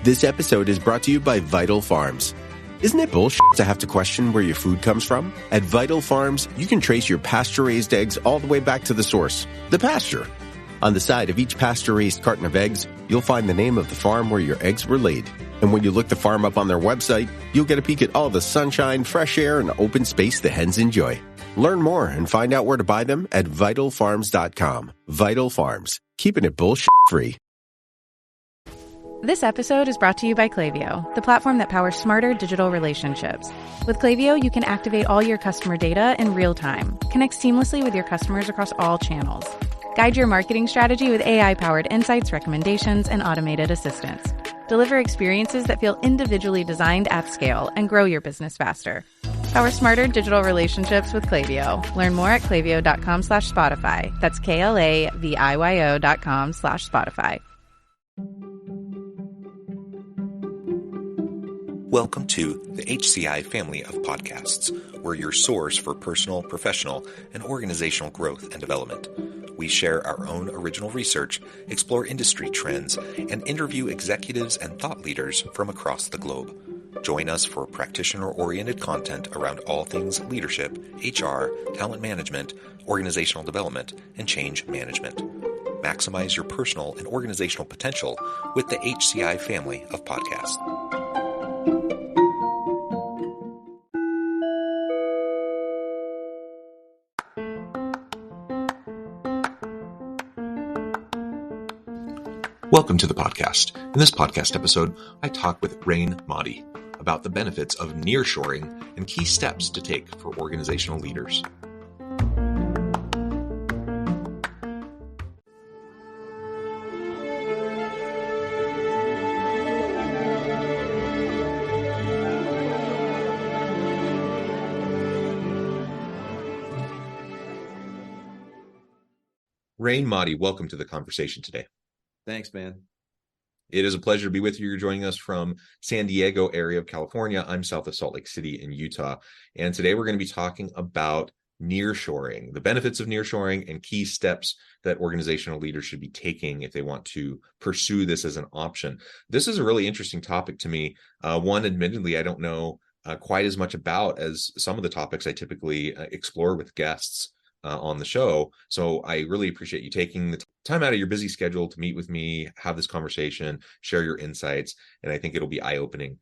This episode is brought to you by Vital Farms. Isn't it bullshit to have to question where your food comes from? At Vital Farms, you can trace your pasture-raised eggs all the way back to the source, the pasture. On the side of each pasture-raised carton of eggs, you'll find the name of the farm where your eggs were laid. And when you look the farm up on their website, you'll get a peek at all the sunshine, fresh air, and open space the hens enjoy. Learn more and find out where to buy them at vitalfarms.com. Vital Farms, keeping it bullshit-free. This episode is brought to you by Klaviyo, the platform that powers smarter digital relationships. With Klaviyo, you can activate all your customer data in real time, connect seamlessly with your customers across all channels, guide your marketing strategy with AI-powered insights, recommendations, and automated assistance, deliver experiences that feel individually designed at scale, and grow your business faster. Power smarter digital relationships with Klaviyo. Learn more at klaviyo.com/Spotify. That's KLAVIYO.com/Spotify. Welcome to the HCI family of podcasts. We're your source for personal, professional, and organizational growth and development. We share our own original research, explore industry trends, and interview executives and thought leaders from across the globe. Join us for practitioner-oriented content around all things leadership, HR, talent management, organizational development, and change management. Maximize your personal and organizational potential with the HCI family of podcasts. Welcome to the podcast. In this podcast episode, I talk with Raine Mahdi about the benefits of nearshoring and key steps to take for organizational leaders. Raine Mahdi, welcome to the conversation today. Thanks, man. It is a pleasure to be with you. You're joining us from San Diego area of California. I'm south of Salt Lake City in Utah. And today we're going to be talking about nearshoring, the benefits of nearshoring and key steps that organizational leaders should be taking if they want to pursue this as an option. This is a really interesting topic to me. One, admittedly, I don't know quite as much about as some of the topics I typically explore with guests on the show. So I really appreciate you taking the time out of your busy schedule to meet with me, have this conversation, share your insights, and I think it'll be eye-opening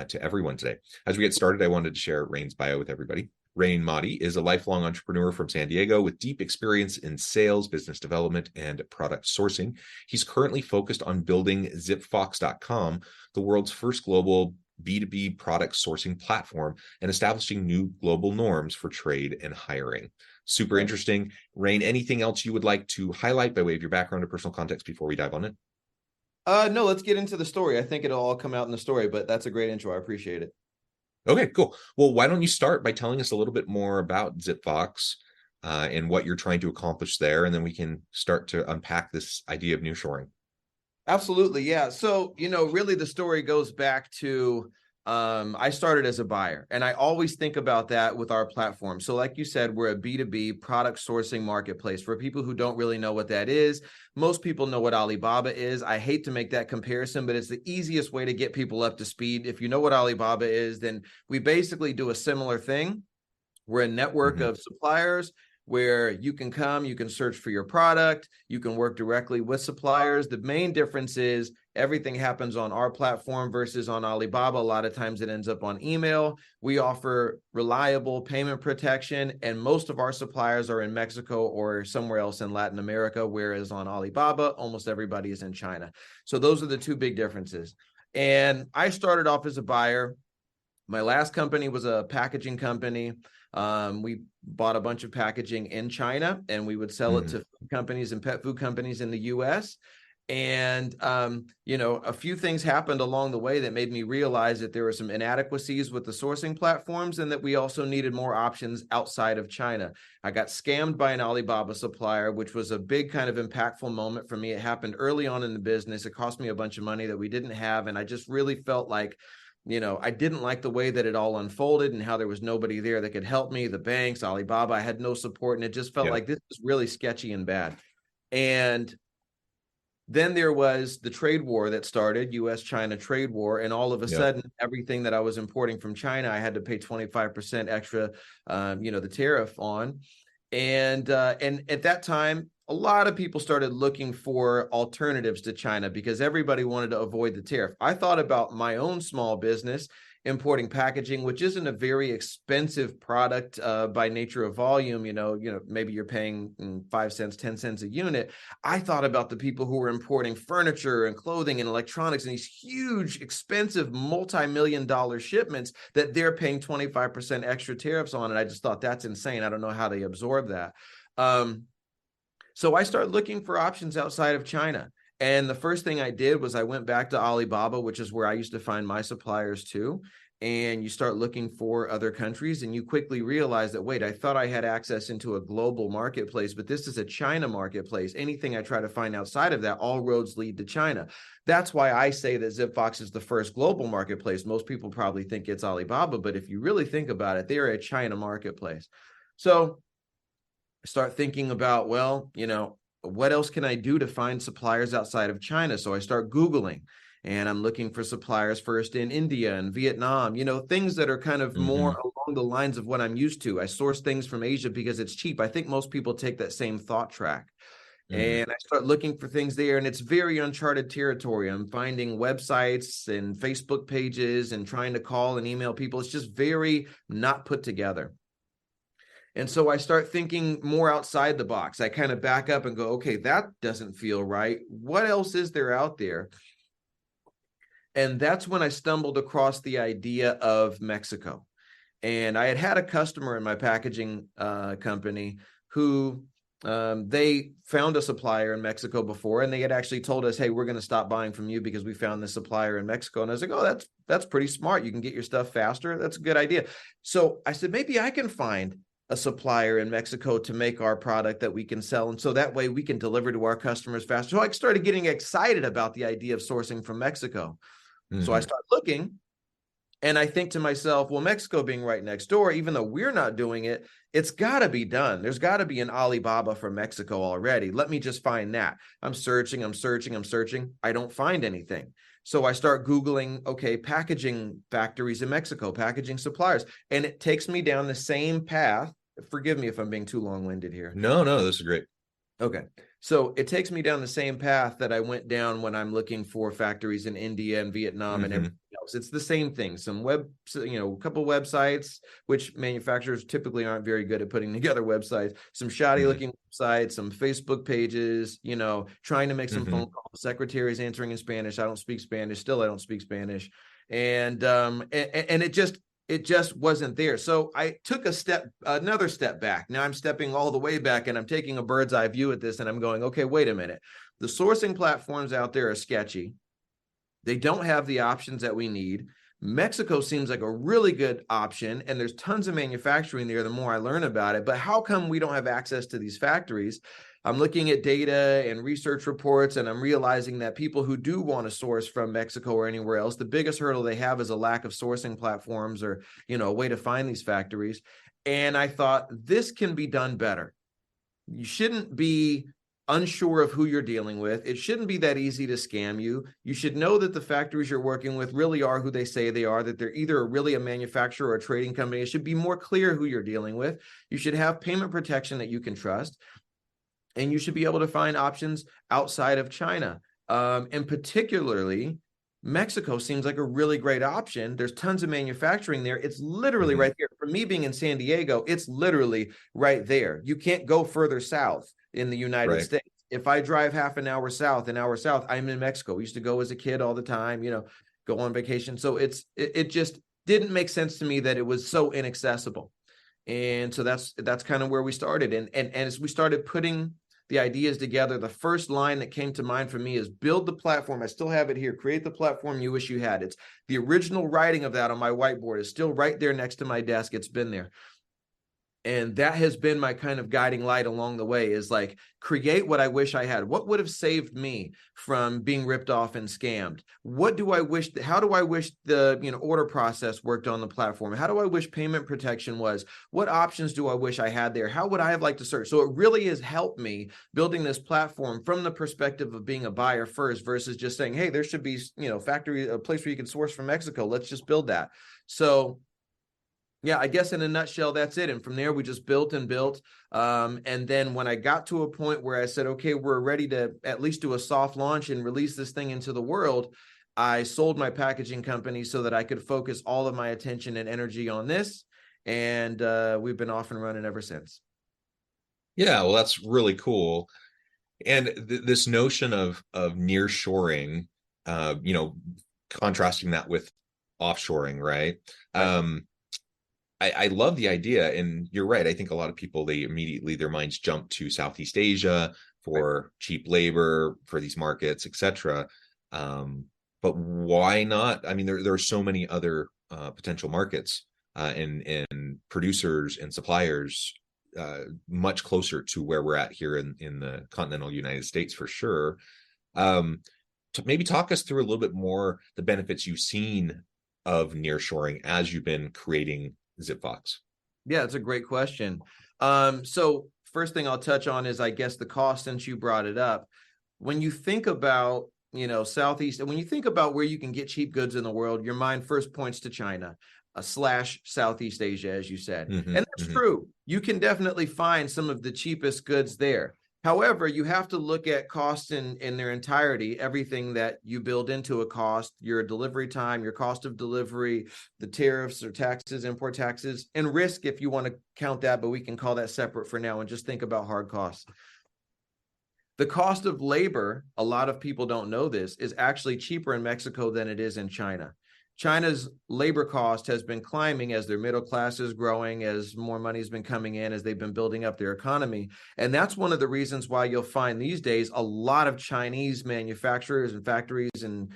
to everyone today. As we get started, I wanted to share Raine's bio with everybody. Raine Mahdi is a lifelong entrepreneur from San Diego with deep experience in sales, business development, and product sourcing. He's currently focused on building zipfox.com, the world's first global B2B product sourcing platform, and establishing new global norms for trade and hiring. Super interesting. Raine, anything else you would like to highlight by way of your background or personal context before we dive on it? No, let's get into the story. I think it'll all come out in the story, but that's a great intro. I appreciate it. Okay, cool. Well, why don't you start by telling us a little bit more about ZipFox and what you're trying to accomplish there, and then we can start to unpack this idea of nearshoring. Absolutely. Yeah. So, really the story goes back to I started as a buyer, and I always think about that with our platform. So like you said, we're a B2B product sourcing marketplace. For people who don't really know what that is, most people know what Alibaba is. I hate to make that comparison, but it's the easiest way to get people up to speed. If you know what Alibaba is, then we basically do a similar thing. We're a network of suppliers where you can come, you can search for your product, you can work directly with suppliers. The main difference is everything happens on our platform versus on Alibaba. A lot of times it ends up on email. We offer reliable payment protection, and most of our suppliers are in Mexico or somewhere else in Latin America, whereas on Alibaba, almost everybody is in China. So those are the two big differences. And I started off as a buyer. My last company was a packaging company. We bought a bunch of packaging in China, and we would sell it to food companies and pet food companies in the US. And, a few things happened along the way that made me realize that there were some inadequacies with the sourcing platforms and that we also needed more options outside of China. I got scammed by an Alibaba supplier, which was a big kind of impactful moment for me. It happened early on in the business. It cost me a bunch of money that we didn't have. And I just really felt like, I didn't like the way that it all unfolded and how there was nobody there that could help me. The banks, Alibaba, I had no support. And it just felt like this was really sketchy and bad. And Then there was the trade war that started, US-China trade war, and all of a sudden, everything that I was importing from China, I had to pay 25% extra, the tariff on. And at that time, a lot of people started looking for alternatives to China because everybody wanted to avoid the tariff. I thought about my own small business importing packaging, which isn't a very expensive product by nature of volume. Maybe you're paying 5 cents, 10 cents a unit. I thought about the people who were importing furniture and clothing and electronics and these huge, expensive, multi-million-dollar shipments that they're paying 25% extra tariffs on. And I just thought that's insane. I don't know how they absorb that. So I started looking for options outside of China. And the first thing I did was I went back to Alibaba, which is where I used to find my suppliers too. And you start looking for other countries and you quickly realize that, wait, I thought I had access into a global marketplace, but this is a China marketplace. Anything I try to find outside of that, all roads lead to China. That's why I say that ZipFox is the first global marketplace. Most people probably think it's Alibaba, but if you really think about it, they're a China marketplace. So I start thinking about, well, what else can I do to find suppliers outside of China? So I start Googling and I'm looking for suppliers first in India and Vietnam, things that are kind of more along the lines of what I'm used to. I source things from Asia because it's cheap. I think most people take that same thought track. And I start looking for things there, and it's very uncharted territory. I'm finding websites and Facebook pages and trying to call and email people. It's just very not put together. And so I start thinking more outside the box. I kind of back up and go, okay, that doesn't feel right. What else is there out there? And that's when I stumbled across the idea of Mexico. And I had a customer in my packaging company who they found a supplier in Mexico before, and they had actually told us, hey, we're going to stop buying from you because we found this supplier in Mexico. And I was like, oh, that's pretty smart. You can get your stuff faster. That's a good idea. So I said, maybe I can find a supplier in Mexico to make our product that we can sell. And so that way we can deliver to our customers faster. So I started getting excited about the idea of sourcing from Mexico. So I start looking and I think to myself, well, Mexico being right next door, even though we're not doing it, it's got to be done. There's got to be an Alibaba for Mexico already. Let me just find that. I'm searching. I don't find anything. So I start Googling, okay, packaging factories in Mexico, packaging suppliers, and it takes me down the same path. Forgive me if I'm being too long-winded here. No, this is great. Okay. So it takes me down the same path that I went down when I'm looking for factories in India and Vietnam and everything else. It's the same thing. Some a couple websites, which manufacturers typically aren't very good at putting together websites, some shoddy looking websites, some Facebook pages, trying to make some phone calls, secretaries answering in Spanish. I don't speak Spanish. Still, I don't speak Spanish. And it just wasn't there. So I took another step back. Now I'm stepping all the way back and I'm taking a bird's eye view at this and I'm going, okay, wait a minute. The sourcing platforms out there are sketchy. They don't have the options that we need. Mexico seems like a really good option and there's tons of manufacturing there the more I learn about it. But how come we don't have access to these factories? I'm looking at data and research reports, and I'm realizing that people who do want to source from Mexico or anywhere else, the biggest hurdle they have is a lack of sourcing platforms or, a way to find these factories. And I thought this can be done better. You shouldn't be unsure of who you're dealing with. It shouldn't be that easy to scam you. You should know that the factories you're working with really are who they say they are, that they're either really a manufacturer or a trading company. It should be more clear who you're dealing with. You should have payment protection that you can trust. And you should be able to find options outside of China. And particularly, Mexico seems like a really great option. There's tons of manufacturing there. It's literally right there. For me being in San Diego, it's literally right there. You can't go further south in the United States. If I drive half an hour south, I'm in Mexico. We used to go as a kid all the time, go on vacation. So it just didn't make sense to me that it was so inaccessible. And so that's kind of where we started. And as we started putting the ideas together, the first line that came to mind for me is build the platform. I still have it here. Create the platform you wish you had. It's the original writing of that on my whiteboard is still right there next to my desk. It's been there. And that has been my kind of guiding light along the way, is like, create what I wish I had. What would have saved me from being ripped off and scammed? What do I wish, how do I wish the order process worked on the platform? How do I wish payment protection was? What options do I wish I had there? How would I have liked to search? So it really has helped me building this platform from the perspective of being a buyer first, versus just saying, hey, there should be, factory, a place where you can source from Mexico. Let's just build that. So yeah, I guess in a nutshell, that's it. And from there, we just built and built. And then when I got to a point where I said, okay, we're ready to at least do a soft launch and release this thing into the world, I sold my packaging company so that I could focus all of my attention and energy on this. And we've been off and running ever since. Yeah, well, that's really cool. And this notion of nearshoring, contrasting that with offshoring, right? I love the idea, and you're right. I think a lot of people, their minds jump to Southeast Asia for cheap labor for these markets, etc. But why not? I mean, there are so many other potential markets and producers and suppliers much closer to where we're at here in the continental United States, for sure. To maybe talk us through a little bit more the benefits you've seen of nearshoring as you've been creating ZipFox. Yeah, it's a great question. So first thing I'll touch on is, I guess, the cost, since you brought it up. When you think about, Southeast, and when you think about where you can get cheap goods in the world, your mind first points to China / Southeast Asia, as you said. And that's true. You can definitely find some of the cheapest goods there. However, you have to look at cost in their entirety, everything that you build into a cost, your delivery time, your cost of delivery, the tariffs or taxes, import taxes, and risk, if you want to count that, but we can call that separate for now and just think about hard costs. The cost of labor, a lot of people don't know this, is actually cheaper in Mexico than it is in China. China's labor cost has been climbing as their middle class is growing, as more money has been coming in, as they've been building up their economy. And that's one of the reasons why you'll find these days a lot of Chinese manufacturers and factories and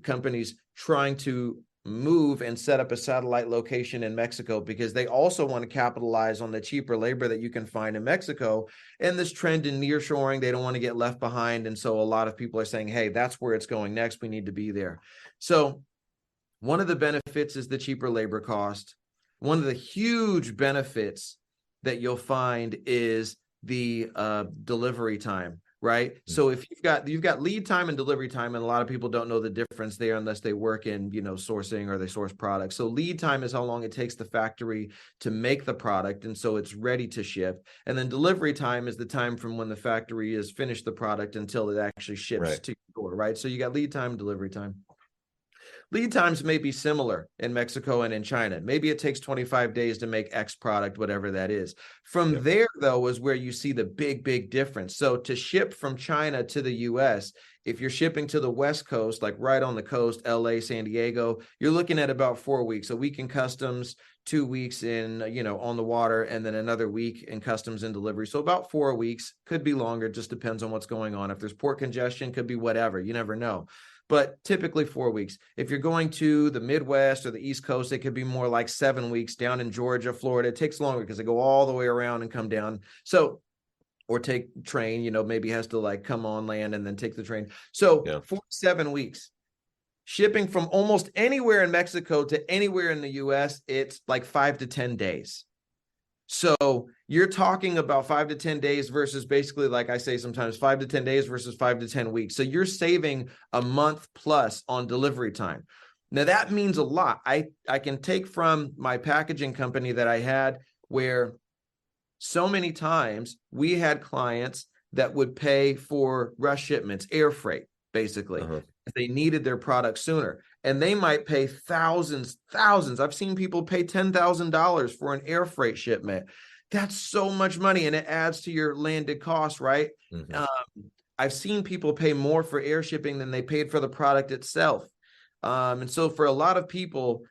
companies trying to move and set up a satellite location in Mexico, because they also want to capitalize on the cheaper labor that you can find in Mexico. And this trend in nearshoring, they don't want to get left behind. And so a lot of people are saying, hey, that's where it's going next. We need to be there. So one of the benefits is the cheaper labor cost. One of the huge benefits that you'll find is the delivery time, right? So if you've got lead time and delivery time, and a lot of people don't know the difference there unless they work in, sourcing or they source products. So lead time is how long it takes the factory to make the product, and so it's ready to ship. And then delivery time is the time from when the factory has finished the product until it actually ships to your door, right? So you got lead time, delivery time. Lead times may be similar in Mexico and in China. Maybe it takes 25 days to make X product, whatever that is. From there, though, is where you see the big difference. So to ship from China to the US, if you're shipping to the West Coast, like right on the coast, LA, San Diego, you're looking at about 4 weeks, a week in customs, 2 weeks in, on the water, and then another week in customs and delivery. So about 4 weeks, could be longer, just depends on what's going on. If there's port congestion, could be whatever, you never know. But typically 4 weeks. If you're going to the Midwest or the East Coast, it could be more like 7 weeks. Down in Georgia, Florida, it takes longer because they go all the way around and come down. So, or take train, maybe has to like come on land and then take the train. So 4 to 7 weeks. Shipping from almost anywhere in Mexico to anywhere in the US, it's like 5 to 10 days. So you're talking about 5 to 10 days versus, basically, like I say sometimes, 5 to 10 days versus 5 to 10 weeks. So you're saving a month plus on delivery time. Now that means a lot. I can take from my packaging company that I had, where so many times we had clients that would pay for rush shipments, air freight, basically. If they needed their product sooner. And they might pay thousands. I've seen people pay $10,000 for an air freight shipment. That's so much money, and it adds to your landed cost, right? I've seen people pay more for air shipping than they paid for the product itself. And so for a lot of people,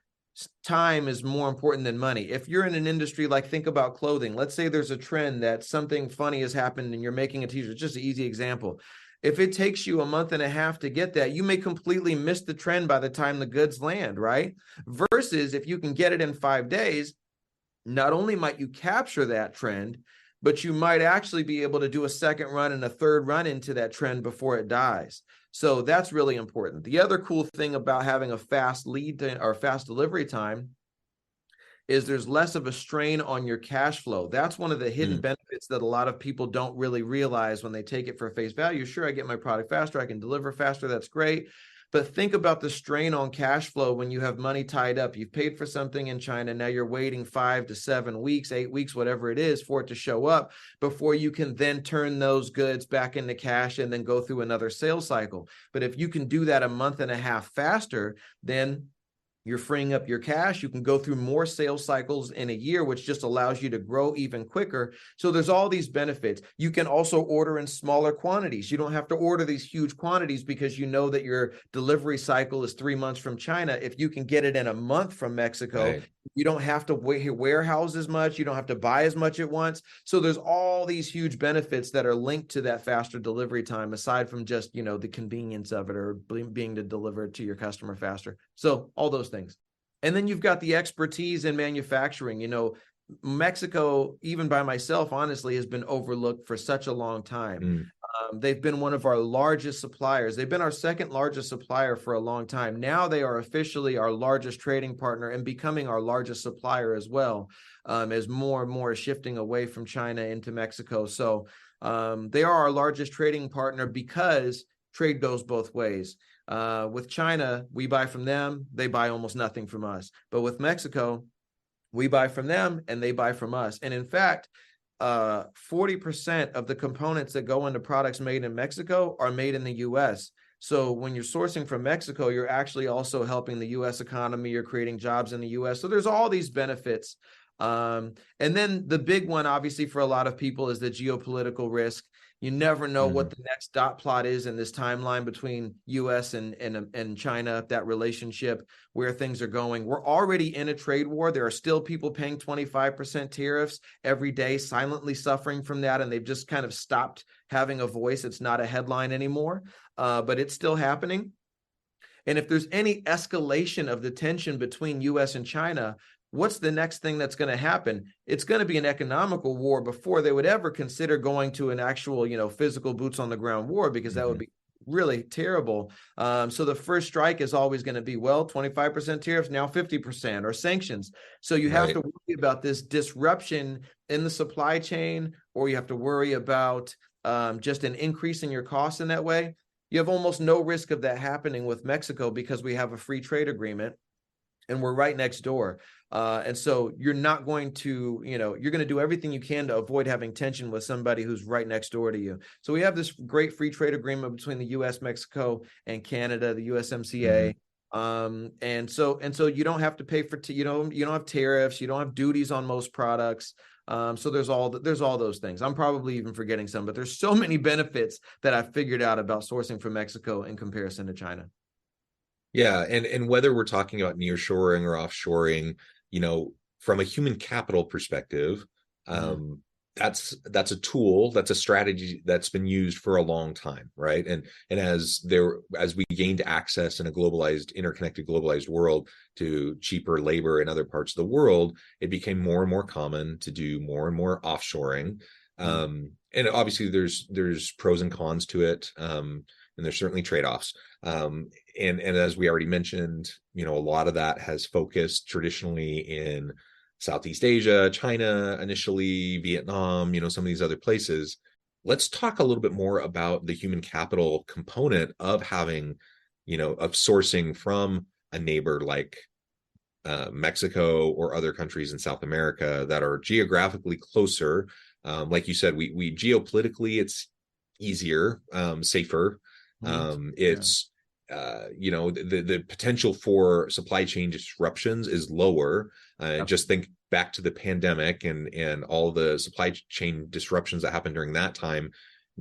time is more important than money. If you're in an industry like, think about clothing. Let's say there's a trend that something funny has happened and you're making a t-shirt. Just an easy example. If it takes you a month and a half to get that, you may completely miss the trend by the time the goods land, right? Versus if you can get it in 5 days, not only might you capture that trend, but you might actually be able to do a second run and a third run into that trend before it dies. So that's really important. The other cool thing about having a fast lead or fast delivery time is there's less of a strain on your cash flow. That's one of the hidden benefits that a lot of people don't really realize when they take it for face value. Sure, I get my product faster, I can deliver faster, that's great. But think about the strain on cash flow when you have money tied up. You've paid for something in China. Now you're waiting 5 to 7 weeks, 8 weeks, whatever it is, for it to show up before you can then turn those goods back into cash and then go through another sales cycle. But if you can do that a month and a half faster, then you're freeing up your cash. You can go through more sales cycles in a year, which just allows you to grow even quicker. So there's all these benefits. You can also order in smaller quantities. You don't have to order these huge quantities because you know that your delivery cycle is 3 months from China. If you can get it in a month from Mexico, right, you don't have to warehouse as much. You don't have to buy as much at once. So there's all these huge benefits that are linked to that faster delivery time, aside from just, the convenience of it or being to deliver it to your customer faster. So all those things. And then you've got the expertise in manufacturing. Mexico, even by myself, honestly, has been overlooked for such a long time. They've been one of our largest suppliers. They've been our second largest supplier for a long time. Now they are officially our largest trading partner and becoming our largest supplier as well, as more and more is shifting away from China into Mexico. So they are our largest trading partner because trade goes both ways. With China, we buy from them, they buy almost nothing from us. But with Mexico, we buy from them and they buy from us. And in fact, 40% of the components that go into products made in Mexico are made in the US. So when you're sourcing from Mexico, you're actually also helping the US economy. You're creating jobs in the US. So there's all these benefits. And then the big one, obviously, for a lot of people is the geopolitical risk. You never know what the next dot plot is in this timeline between US and China, that relationship, where things are going. We're already in a trade war. There are still people paying 25% tariffs every day, silently suffering from that. And they've just kind of stopped having a voice. It's not a headline anymore, but it's still happening. And if there's any escalation of the tension between US and China, what's the next thing that's going to happen? It's going to be an economical war before they would ever consider going to an actual, physical boots on the ground war, because that would be really terrible. So the first strike is always going to be, 25% tariffs, now 50%, or sanctions. So you have to worry about this disruption in the supply chain, or you have to worry about just an increase in your costs in that way. You have almost no risk of that happening with Mexico because we have a free trade agreement and we're right next door. And so you're not going to, you're going to do everything you can to avoid having tension with somebody who's right next door to you. So we have this great free trade agreement between the US, Mexico, and Canada, the USMCA. And so you don't have to pay for, you don't have tariffs, you don't have duties on most products. So there's all those things. I'm probably even forgetting some, but there's so many benefits that I've figured out about sourcing from Mexico in comparison to China. Yeah, and whether we're talking about nearshoring or offshoring, from a human capital perspective, that's a tool, that's a strategy that's been used for a long time, right? And as we gained access in a interconnected globalized world to cheaper labor in other parts of the world, it became more and more common to do more and more offshoring. And obviously there's pros and cons to it. And there's certainly trade-offs. And as we already mentioned, a lot of that has focused traditionally in Southeast Asia, China, initially Vietnam, some of these other places. Let's talk a little bit more about the human capital component of having, of sourcing from a neighbor like Mexico or other countries in South America that are geographically closer. Like you said, we geopolitically, it's easier, safer. It's the potential for supply chain disruptions is lower. Just think back to the pandemic and all the supply chain disruptions that happened during that time.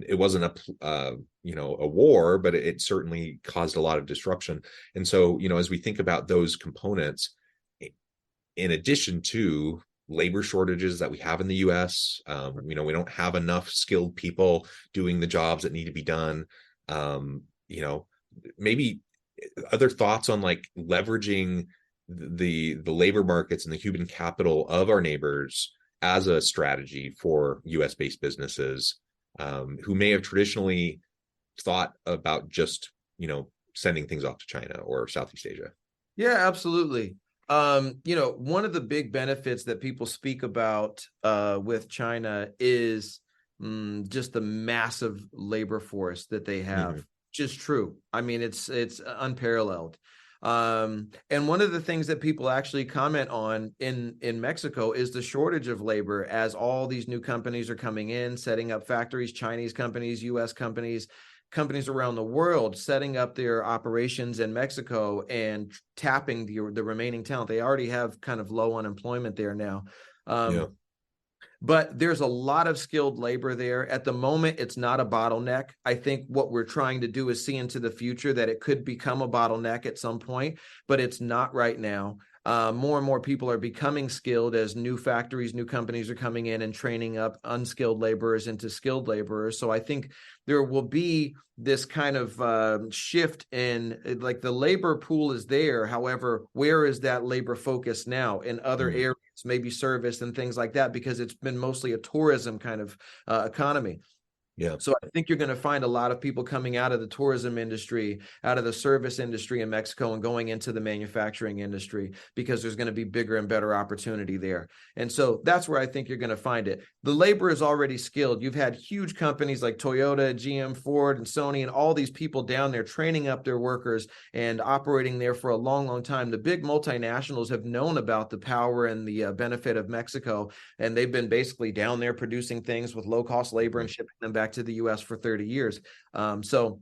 It wasn't a war, but it certainly caused a lot of disruption. And so, as we think about those components, in addition to labor shortages that we have in the US, we don't have enough skilled people doing the jobs that need to be done. Maybe other thoughts on like leveraging the labor markets and the human capital of our neighbors as a strategy for US based businesses who may have traditionally thought about just, sending things off to China or Southeast Asia. Yeah, absolutely. One of the big benefits that people speak about with China is just the massive labor force that they have, which is true. I mean, it's unparalleled. And one of the things that people actually comment on in Mexico is the shortage of labor, as all these new companies are coming in, setting up factories, Chinese companies, US companies around the world setting up their operations in Mexico and tapping the remaining talent. They already have kind of low unemployment there now. But there's a lot of skilled labor there. At the moment, it's not a bottleneck. I think what we're trying to do is see into the future that it could become a bottleneck at some point, but it's not right now. More and more people are becoming skilled as new factories, new companies are coming in and training up unskilled laborers into skilled laborers. So I think there will be this kind of shift in, like, the labor pool is there. However, where is that labor focus now? In other areas, maybe service and things like that, because it's been mostly a tourism kind of economy. Yeah. So I think you're going to find a lot of people coming out of the tourism industry, out of the service industry in Mexico, and going into the manufacturing industry, because there's going to be bigger and better opportunity there. And so that's where I think you're going to find it. The labor is already skilled. You've had huge companies like Toyota, GM, Ford, and Sony, and all these people down there training up their workers and operating there for a long, long time. The big multinationals have known about the power and the benefit of Mexico, and they've been basically down there producing things with low-cost labor and shipping them back to the US for 30 years. So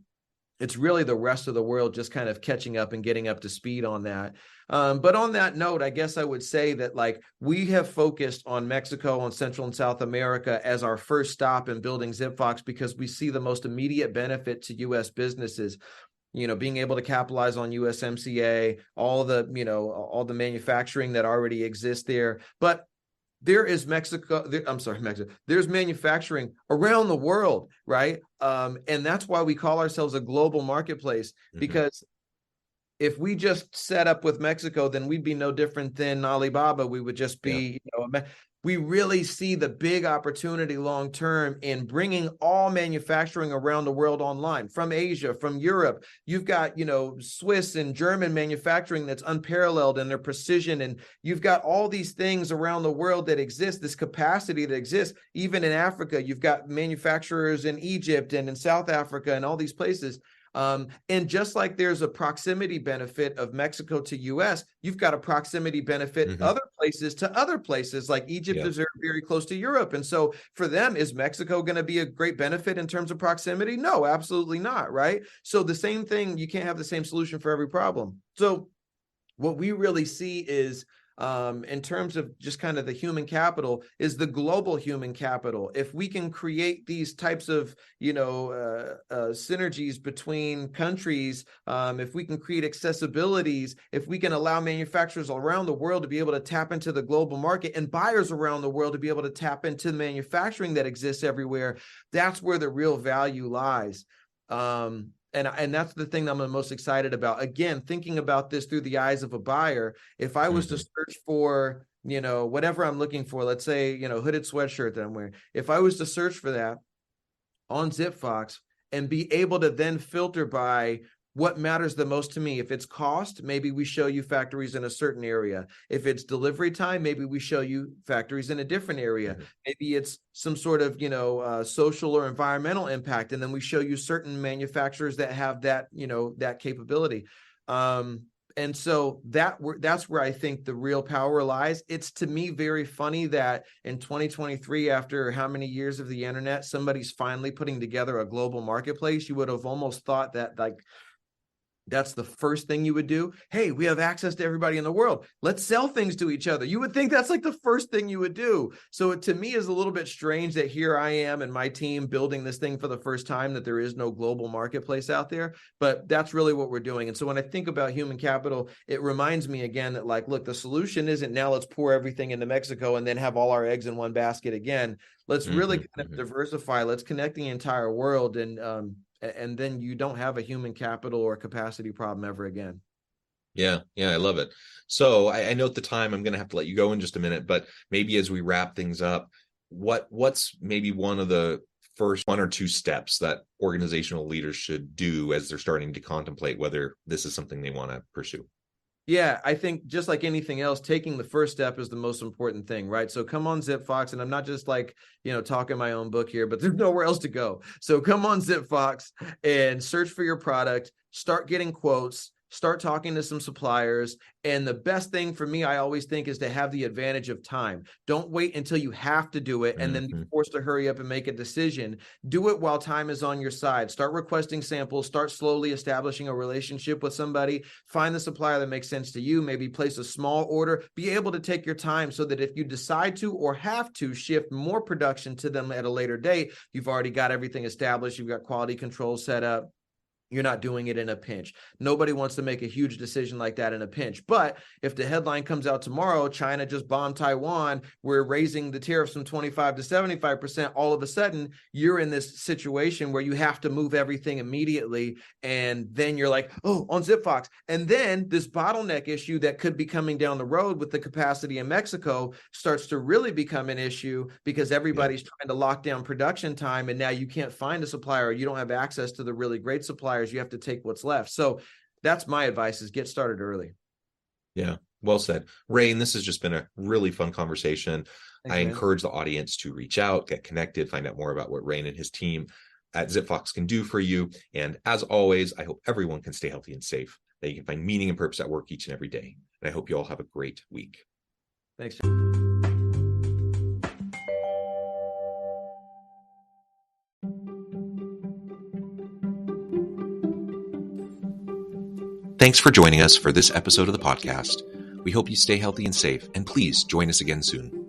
it's really the rest of the world just kind of catching up and getting up to speed on that. But on that note, I guess I would say that, like, we have focused on Mexico, on Central and South America as our first stop in building ZipFox, because we see the most immediate benefit to US businesses. Being able to capitalize on USMCA, all the manufacturing that already exists there. But there is Mexico. There's manufacturing around the world, right? And that's why we call ourselves a global marketplace, because if we just set up with Mexico, then we'd be no different than Alibaba. We would just be, we really see the big opportunity long term in bringing all manufacturing around the world online, from Asia, from Europe. You've got, Swiss and German manufacturing that's unparalleled in their precision. And you've got all these things around the world that exist, this capacity that exists. Even in Africa, you've got manufacturers in Egypt and in South Africa and all these places. And just like there's a proximity benefit of Mexico to US, you've got a proximity benefit other places, like Egypt is very close to Europe. And so for them, is Mexico going to be a great benefit in terms of proximity? No, absolutely not. Right. So the same thing, you can't have the same solution for every problem. So what we really see is, in terms of just kind of the human capital, is the global human capital. If we can create these types of, synergies between countries, if we can create accessibilities, if we can allow manufacturers around the world to be able to tap into the global market, and buyers around the world to be able to tap into the manufacturing that exists everywhere, that's where the real value lies. And that's the thing that I'm the most excited about. Again, thinking about this through the eyes of a buyer, if I was to search for, whatever I'm looking for, let's say, hooded sweatshirt that I'm wearing, if I was to search for that on ZipFox and be able to then filter by what matters the most to me. If it's cost, maybe we show you factories in a certain area. If it's delivery time, maybe we show you factories in a different area. Maybe it's some sort of, social or environmental impact. And then we show you certain manufacturers that have that, that capability. And so that's where I think the real power lies. It's, to me, very funny that in 2023, after how many years of the internet, somebody's finally putting together a global marketplace. You would have almost thought that, like, that's the first thing you would do. Hey, we have access to everybody in the world. Let's sell things to each other. You would think that's like the first thing you would do. So it, to me, is a little bit strange that here I am and my team building this thing for the first time, that there is no global marketplace out there. But that's really what we're doing. And so when I think about human capital, it reminds me again that, like, look, the solution isn't now let's pour everything into Mexico and then have all our eggs in one basket again. Let's really kind of diversify. Let's connect the entire world. And then you don't have a human capital or capacity problem ever again. Yeah, I love it. So I note the time. I'm going to have to let you go in just a minute, but maybe as we wrap things up, what's maybe one of the first one or two steps that organizational leaders should do as they're starting to contemplate whether this is something they want to pursue? Yeah, I think just like anything else, taking the first step is the most important thing, right? So come on ZipFox, and I'm not just like, talking my own book here, but there's nowhere else to go. So come on ZipFox and search for your product, start getting quotes, start talking to some suppliers. And the best thing for me, I always think, is to have the advantage of time. Don't wait until you have to do it and then be forced to hurry up and make a decision. Do it while time is on your side. Start requesting samples, start slowly establishing a relationship with somebody, find the supplier that makes sense to you, maybe place a small order, be able to take your time so that if you decide to or have to shift more production to them at a later date, you've already got everything established, you've got quality control set up. You're not doing it in a pinch. Nobody wants to make a huge decision like that in a pinch. But if the headline comes out tomorrow, China just bombed Taiwan, we're raising the tariffs from 25 to 75%, all of a sudden you're in this situation where you have to move everything immediately. And then you're like, oh, on ZipFox. And then this bottleneck issue that could be coming down the road with the capacity in Mexico starts to really become an issue because everybody's trying to lock down production time. And now you can't find a supplier, or you don't have access to the really great suppliers. You have to take what's left. So that's my advice, is get started early. Yeah, well said. Raine, this has just been a really fun conversation. Thanks, I man. encourage the audience to reach out, get connected, find out more about what Raine and his team at ZipFox can do for you. And as always, I hope everyone can stay healthy and safe, that you can find meaning and purpose at work each and every day. And I hope you all have a great week. Thanks. Thanks for joining us for this episode of the podcast. We hope you stay healthy and safe, and please join us again soon.